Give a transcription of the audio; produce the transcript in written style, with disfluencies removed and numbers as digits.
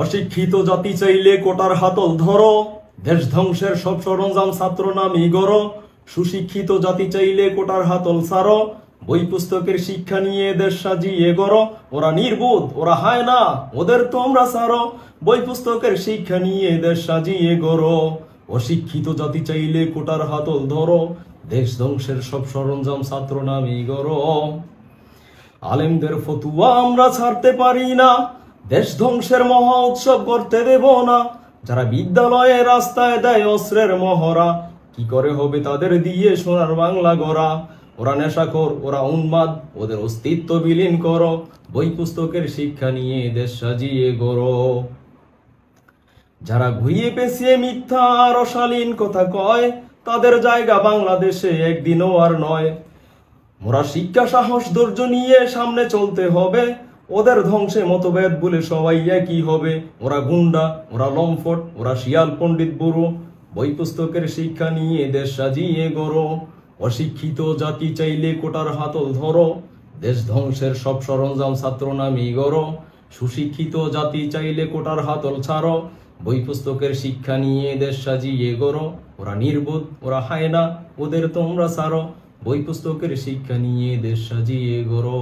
অশিক্ষিত জাতি চাইলে কোটার হাতল ধরো, দেশ ধ্বংসের সব সরঞ্জাম ছাত্র নামী গড়ো। সুশিক্ষিত জাতি চাইলে কোটার হাতল ছাড়ো, বই পুস্তকের শিক্ষা নিয়ে দেশ সাজিয়ে গড়ো। ওরা নির্বোধ, ওরা হায় না, ওদের তোমরা ছাড়ো, বই পুস্তকের শিক্ষা নিয়ে দেশ সাজিয়ে গড়ো। অশিক্ষিত জাতি চাইলে কোটার হাতল ধরো, দেশ ধ্বংসের সব সরঞ্জাম ছাত্র নামী গড়ো। আলেমদের ফতুয়া আমরা ছাড়তে পারি না, দেশ ধ্বংসের মহা উৎসব করতে দেব না। যারা বিদ্যালয়ে রাস্তায় দেয় অস্ত্রের মহড়া, কি করে হবে তাদের দিয়ে সোনার বাংলা গড়া। ওরা নেশাখোর, ওরা উন্মাদ, ওদের অস্তিত্ব বিলীন করো, বই পুস্তকের শিক্ষা নিয়ে দেশ সাজিয়ে গড়ো। যারা ঘুরিয়ে পেঁচিয়ে মিথ্যা আর অশালীন কথা কয়, তাদের জায়গা বাংলাদেশে একদিনও আর নয়। মোরা শিক্ষা সাহস ধৈর্য নিয়ে সামনে চলতে হবে, ওদের ধ্বংসে মতভেদ বলে সবাই একই হবে। ওরা গুন্ডা, ওরা লম্ফট, ওরা শিয়াল পণ্ডিত বুড়ো, বই পুস্তকের শিক্ষা নিয়ে দেশ সাজিয়ে গড়ো। অশিক্ষিত জাতি চাইলে কোটার হাতল ধরো, দেশ ধ্বংসের সব সরঞ্জাম ছাত্র নামী গড়ো। সুশিক্ষিত জাতি চাইলে কোটার হাতল ছাড়ো, বই পুস্তকের শিক্ষা নিয়ে দেশ সাজিয়ে গড়ো। ওরা নির্বোধ, ওরা হায় না, ওদের তোমরা ছাড়ো, বই পুস্তকের শিক্ষা নিয়ে দেশ সাজিয়ে গড়ো।